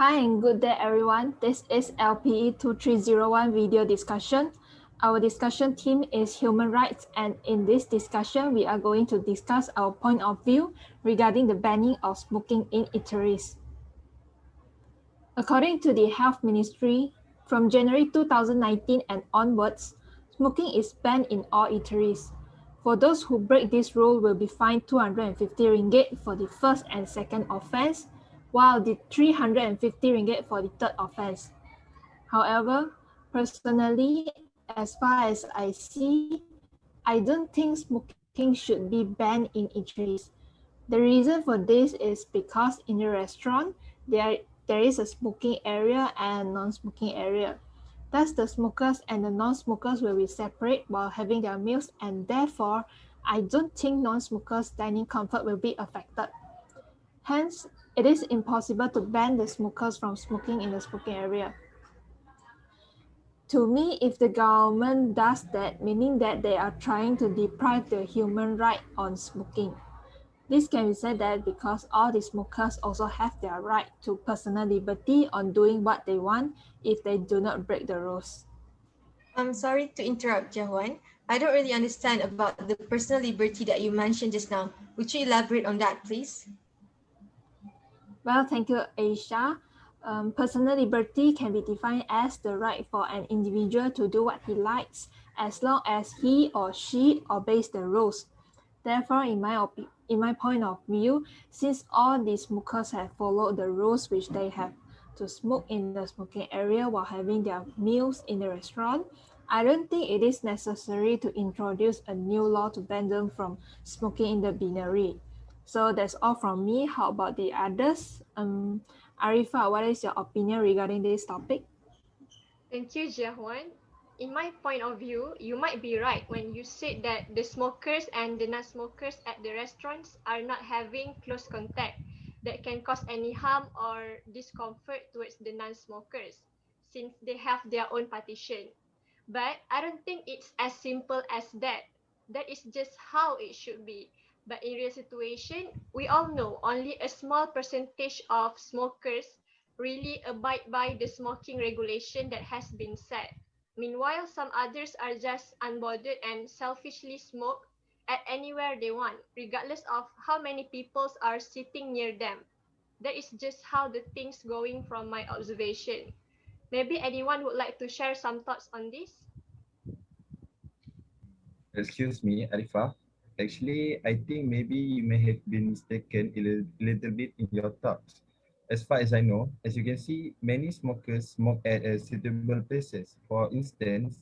Hi and good day everyone. This is LPE 2301 video discussion. Our discussion theme is human rights, and in this discussion we are going to discuss our point of view regarding the banning of smoking in eateries. According to the Health Ministry, from January 2019 and onwards, smoking is banned in all eateries. For those who break this rule will be fined 250 ringgit for the first and second offense, while the 350 ringgit for the third offense. However, personally, as far as I see, I don't think smoking should be banned in eateries. The reason for this is because in the restaurant, there is a smoking area and a non-smoking area. Thus, the smokers and the non-smokers will be separate while having their meals, and therefore, I don't think non-smokers' dining comfort will be affected. Hence, it is impossible to ban the smokers from smoking in the smoking area. To me, if the government does that, meaning that they are trying to deprive the human right on smoking. This can be said that because all the smokers also have their right to personal liberty on doing what they want if they do not break the rules. I'm sorry to interrupt, Jawan. I don't really understand about the personal liberty that you mentioned just now. Would you elaborate on that, please? Well, thank you, Aisha. Personal liberty can be defined as the right for an individual to do what he likes as long as he or she obeys the rules. Therefore, in my point of view, since all the smokers have followed the rules which they have to smoke in the smoking area while having their meals in the restaurant, I don't think it is necessary to introduce a new law to ban them from smoking in the binary. So that's all from me. How about the others? Arifa, what is your opinion regarding this topic? Thank you, Jiahwan. In my point of view, you might be right when you said that the smokers and the non-smokers at the restaurants are not having close contact that can cause any harm or discomfort towards the non-smokers since they have their own partition. But I don't think it's as simple as that. That is just how it should be. But in real situation, we all know only a small percentage of smokers really abide by the smoking regulation that has been set. Meanwhile, some others are just unbothered and selfishly smoke at anywhere they want, regardless of how many people are sitting near them. That is just how the things going from my observation. Maybe anyone would like to share some thoughts on this? Excuse me, Arifa. Actually, I think maybe you may have been mistaken a little bit in your thoughts. As far as I know, as you can see, many smokers smoke at suitable places. For instance,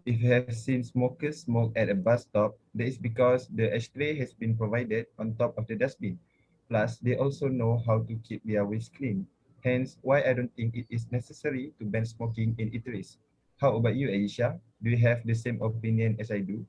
if you have seen smokers smoke at a bus stop, that is because the ashtray has been provided on top of the dustbin. Plus, they also know how to keep their waste clean. Hence, why I don't think it is necessary to ban smoking in eateries. How about you, Aisha? Do you have the same opinion as I do?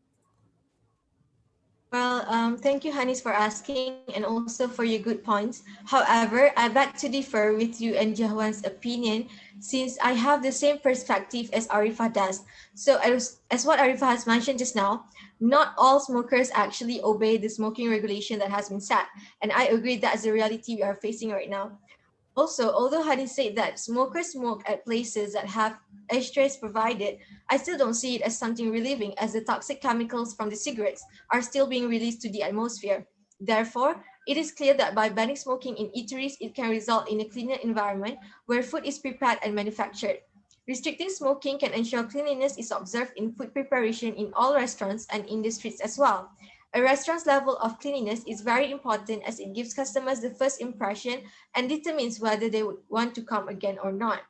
Well, thank you, Hanis, for asking and also for your good points. However, I beg to differ with you and Jahwan's opinion since I have the same perspective as Arifa does. So, as what Arifa has mentioned just now, not all smokers actually obey the smoking regulation that has been set. And I agree that's the reality we are facing right now. Also, although Hadi said that smokers smoke at places that have ashtrays provided, I still don't see it as something relieving as the toxic chemicals from the cigarettes are still being released to the atmosphere. Therefore, it is clear that by banning smoking in eateries, it can result in a cleaner environment where food is prepared and manufactured. Restricting smoking can ensure cleanliness is observed in food preparation in all restaurants and in the streets as well. A restaurant's level of cleanliness is very important as it gives customers the first impression and determines whether they would want to come again or not.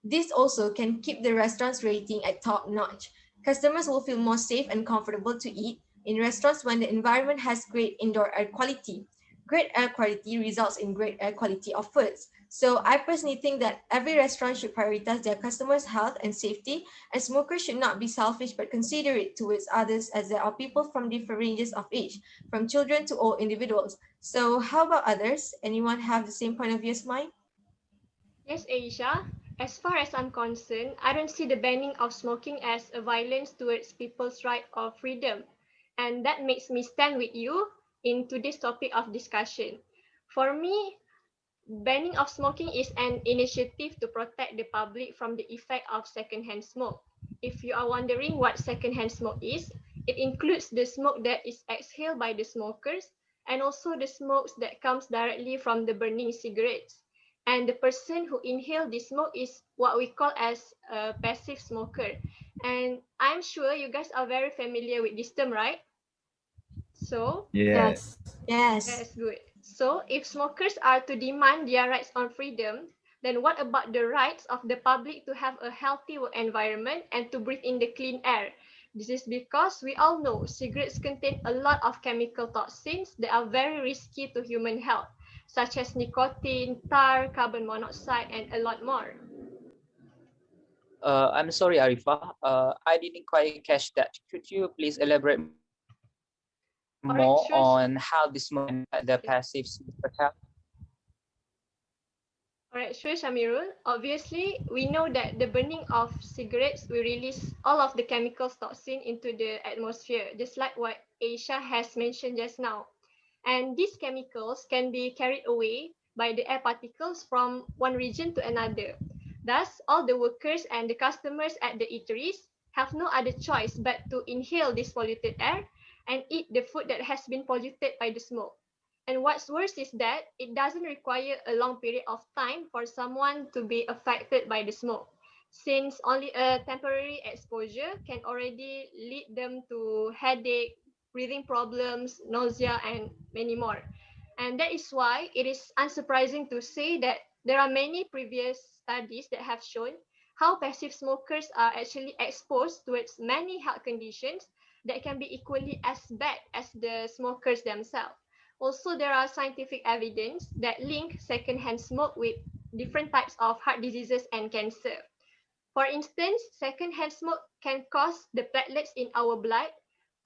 This also can keep the restaurant's rating at top notch. Customers will feel more safe and comfortable to eat in restaurants when the environment has great indoor air quality. Great air quality results in great air quality of foods. So I personally think that every restaurant should prioritize their customers' health and safety, and smokers should not be selfish but considerate towards others as there are people from different ranges of age, from children to old individuals. So how about others? Anyone have the same point of view as mine? Yes, Aisha. As far as I'm concerned, I don't see the banning of smoking as a violence towards people's right of freedom. And that makes me stand with you in today's topic of discussion. For me, Banning of smoking is an initiative to protect the public from the effect of secondhand smoke. If you are wondering what secondhand smoke is, it includes the smoke that is exhaled by the smokers and also the smokes that comes directly from the burning cigarettes. And the person who inhale this smoke is what we call as a passive smoker. And I'm sure you guys are very familiar with this term, right? So Yeah. Yes. Yes. that's good. So, if smokers are to demand their rights on freedom, then what about the rights of the public to have a healthy work environment and to breathe in the clean air? This is because we all know cigarettes contain a lot of chemical toxins that are very risky to human health, such as nicotine, tar, carbon monoxide, and a lot more. I'm sorry, Arifah. I didn't quite catch that. Could you please elaborate more on how the smoke can Alright, sure. impact the passive smoker health? Alright, sure, Shamirul. Obviously, we know that the burning of cigarettes will release all of the chemicals toxin into the atmosphere, just like what Aisha has mentioned just now. And these chemicals can be carried away by the air particles from one region to another. Thus, all the workers and the customers at the eateries have no other choice but to inhale this polluted air and eat the food that has been polluted by the smoke. And what's worse is that it doesn't require a long period of time for someone to be affected by the smoke, since only a temporary exposure can already lead them to headache, breathing problems, nausea, and many more. And that is why it is unsurprising to say that there are many previous studies that have shown how passive smokers are actually exposed towards many health conditions that can be equally as bad as the smokers themselves. Also, there are scientific evidence that link secondhand smoke with different types of heart diseases and cancer. For instance, secondhand smoke can cause the platelets in our blood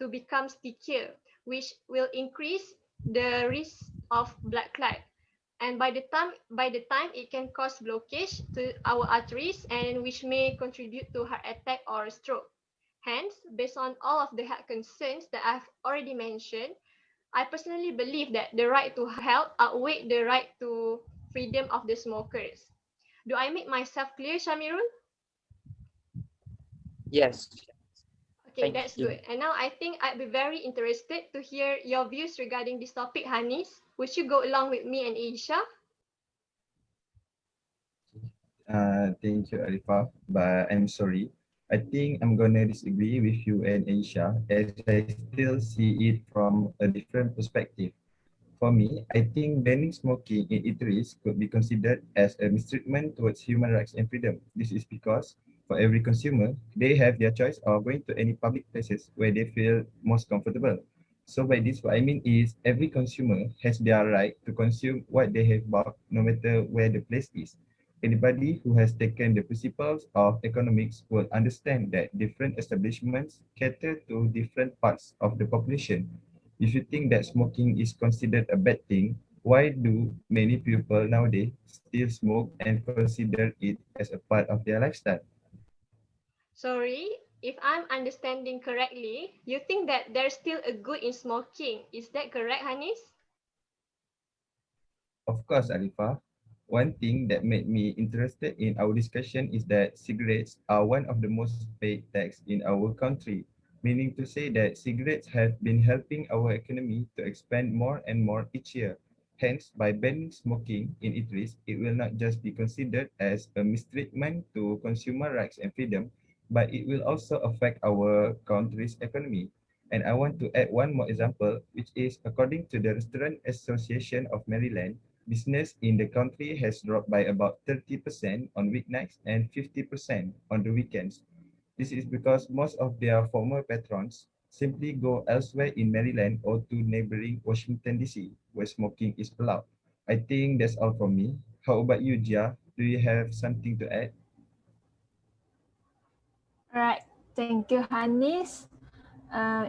to become stickier, which will increase the risk of blood clot. And by the time it can cause blockage to our arteries and which may contribute to heart attack or stroke. Hence, based on all of the health concerns that I've already mentioned, I personally believe that the right to health outweigh the right to freedom of the smokers. Do I make myself clear, Shamirul? Yes, Okay, thank that's you. good. And now I think I'd be very interested to hear your views regarding this topic, Hanis. Would you go along with me and Aisha? Thank you, Arifah, but I'm sorry. I think I'm gonna disagree with you and Aisha as I still see it from a different perspective. For me, I think banning smoking in eateries could be considered as a mistreatment towards human rights and freedom. This is because for every consumer, they have their choice of going to any public places where they feel most comfortable. So by this, what I mean is every consumer has their right to consume what they have bought, no matter where the place is. Anybody who has taken the principles of economics will understand that different establishments cater to different parts of the population. If you think that smoking is considered a bad thing, why do many people nowadays still smoke and consider it as a part of their lifestyle? Sorry, if I'm understanding correctly, you think that there's still a good in smoking. Is that correct, Hanis? Of course, Arifah. One thing that made me interested in our discussion is that cigarettes are one of the most paid tax in our country, meaning to say that cigarettes have been helping our economy to expand more and more each year. Hence, by banning smoking in eateries, it will not just be considered as a mistreatment to consumer rights and freedom, but it will also affect our country's economy. And I want to add one more example, which is according to the Restaurant Association of Maryland, business in the country has dropped by about 30% on weeknights and 50% on the weekends. This is because most of their former patrons simply go elsewhere in Maryland or to neighboring Washington, D.C., where smoking is allowed. I think that's all from me. How about you, Jia? Do you have something to add? Right. Thank you, Hanis.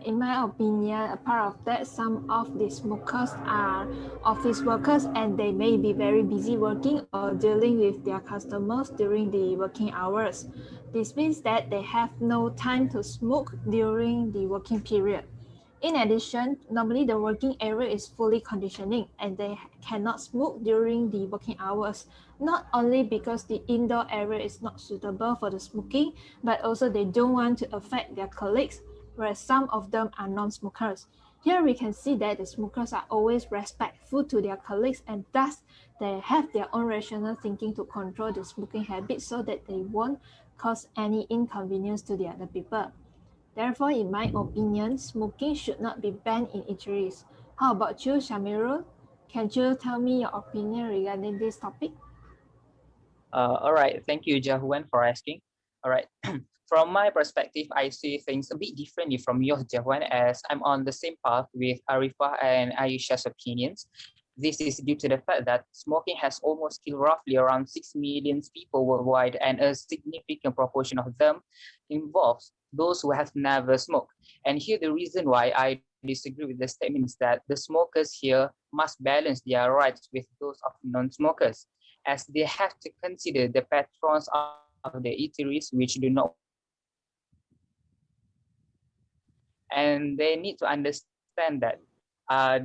In my opinion, apart of that, some of the smokers are office workers and they may be very busy working or dealing with their customers during the working hours. This means that they have no time to smoke during the working period. In addition, normally the working area is fully conditioning and they cannot smoke during the working hours, not only because the indoor area is not suitable for the smoking, but also they don't want to affect their colleagues, whereas some of them are non-smokers. Here we can see that the smokers are always respectful to their colleagues and thus they have their own rational thinking to control the smoking habit so that they won't cause any inconvenience to the other people. Therefore, in my opinion, smoking should not be banned in eateries. How about you, Shamirul? Can you tell me your opinion regarding this topic? All right, thank you, Jahuan, for asking. All right, from my perspective, I see things a bit differently from yours, Jahuan, as I'm on the same path with Arifah and Aisha's opinions. This is due to the fact that smoking has almost killed roughly around 6 million people worldwide, and a significant proportion of them involves those who have never smoked. And here, the reason why I disagree with the statement is that the smokers here must balance their rights with those of non-smokers, as they have to consider the patrons of the eateries which do not want them to smoke. And they need to understand that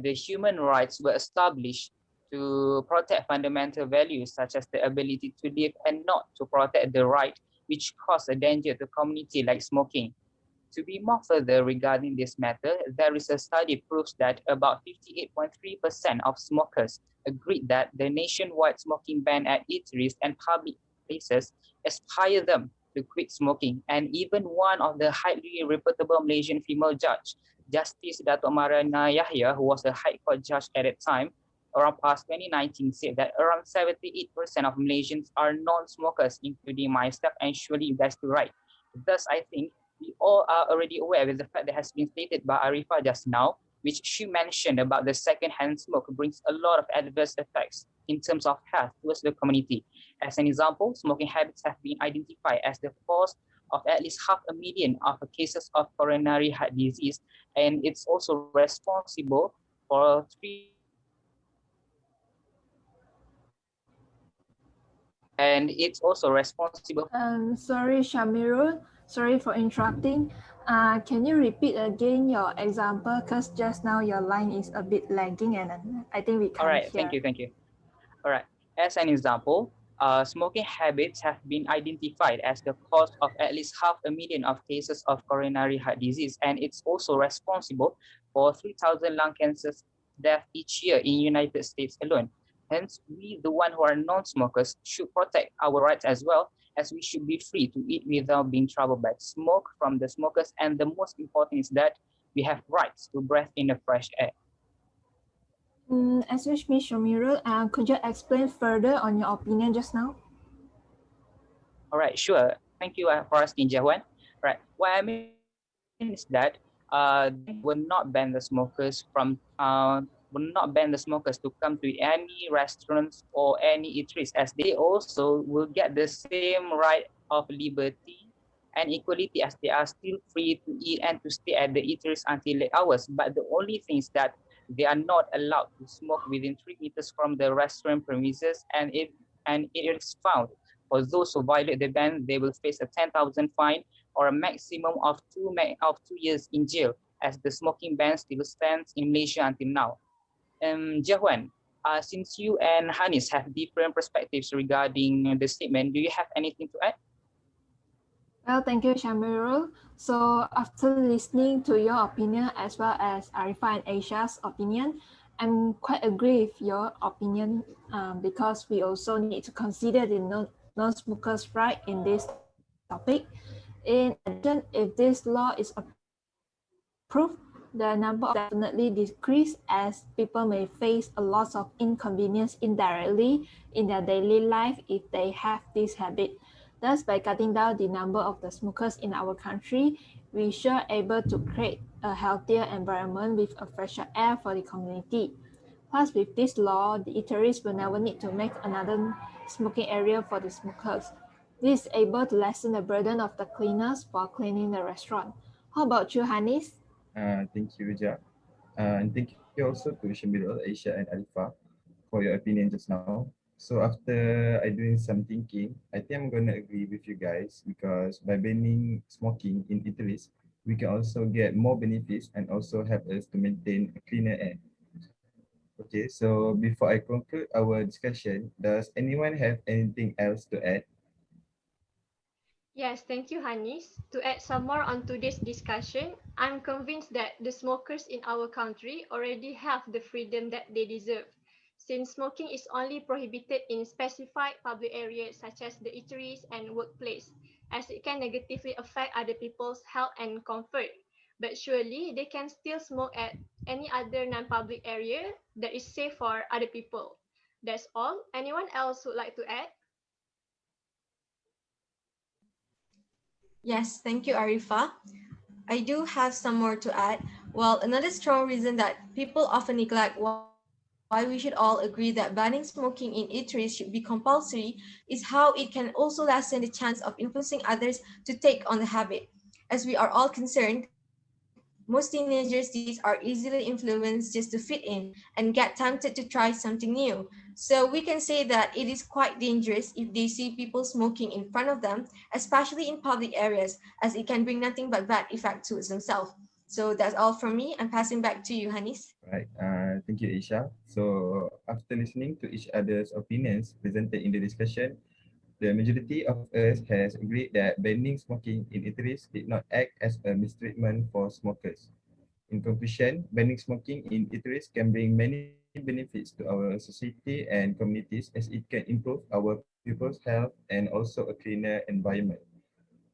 the human rights were established to protect fundamental values such as the ability to live and not to protect the right which cause a danger to community like smoking. To be more further regarding this matter, there is a study proves that about 58.3% of smokers agreed that the nationwide smoking ban at eateries and public places inspire them to quit smoking. And even one of the highly reputable Malaysian female judge, Justice Dato' Mariana Yahya, who was a High Court judge at that time, around past 2019, said that around 78% of Malaysians are non-smokers, including myself, and surely you guys too, right? Thus, I think we all are already aware with the fact that has been stated by Arifah just now, which she mentioned about the second-hand smoke brings a lot of adverse effects in terms of health towards the community. As an example, smoking habits have been identified as the cause of at least 500,000 of cases of coronary heart disease, and it's also responsible for 3,000 Sorry, Shamirul. Sorry for interrupting. Can you repeat again your example? Because just now your line is a bit lagging and I think we All can't right, thank hear. you, thank you. All right. As an example, smoking habits have been identified as the cause of at least 500,000 of cases of coronary heart disease, and it's also responsible for 3,000 lung cancers death each year in United States alone. Hence, we, the one who are non-smokers, should protect our rights as well, as we should be free to eat without being troubled by smoke from the smokers. And the most important is that we have rights to breathe in the fresh air. Excuse me, Shamirul. Could you explain further on your opinion just now? All right, sure. Thank you for asking, Jawan. Right. What I mean is that will not ban the smokers from will not ban the smokers to come to any restaurants or any eateries, as they also will get the same right of liberty and equality as they are still free to eat and to stay at the eateries until late hours. But the only thing is that they are not allowed to smoke within 3 meters from the restaurant premises, and it is found for those who violate the ban, they will face a 10,000 fine or a maximum of 2 years in jail, as the smoking ban still stands in Malaysia until now. Jahwan, since you and Hanis have different perspectives regarding the statement, do you have anything to add? Well, thank you, Shamirul. So after listening to your opinion as well as Arifa and Asia's opinion, I'm quite agree with your opinion because we also need to consider the non-smokers' right in this topic. In addition, if this law is approved, the number of smokers will definitely decrease as people may face a lot of inconvenience indirectly in their daily life if they have this habit. Thus, by cutting down the number of the smokers in our country, we sure able to create a healthier environment with a fresher air for the community. Plus, with this law, the eateries will never need to make another smoking area for the smokers. This is able to lessen the burden of the cleaners while cleaning the restaurant. How about you, Hanis? Thank you, Ja. And thank you also to Shamirul, Aisha, and Arifah for your opinion just now. So after I doing some thinking, I think I'm gonna agree with you guys because by banning smoking in eateries, we can also get more benefits and also help us to maintain a cleaner air. Okay, so before I conclude our discussion, does anyone have anything else to add? Yes, thank you, Hanis. To add some more onto this discussion, I'm convinced that the smokers in our country already have the freedom that they deserve, since smoking is only prohibited in specified public areas such as the eateries and workplace, as it can negatively affect other people's health and comfort. But surely they can still smoke at any other non-public area that is safe for other people. That's all. Anyone else would like to add? Yes, thank you, Arifa. I do have some more to add. Well, another strong reason that people often neglect why we should all agree that banning smoking in eateries should be compulsory is how it can also lessen the chance of influencing others to take on the habit. As we are all concerned, most teenagers these are easily influenced just to fit in and get tempted to try something new. So we can say that it is quite dangerous if they see people smoking in front of them, especially in public areas, as it can bring nothing but bad effect towards themselves. So that's all from me. I'm passing back to you, Hanis. Right. Thank you, Isha. So after listening to each other's opinions presented in the discussion, the majority of us has agreed that banning smoking in eateries did not act as a mistreatment for smokers. In conclusion, banning smoking in eateries can bring many benefits to our society and communities as it can improve our people's health and also a cleaner environment.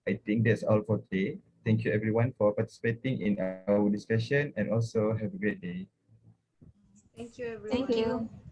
I think that's all for today. Thank you everyone for participating in our discussion and also have a great day. Thank you, Thank Thank everyone. you. you.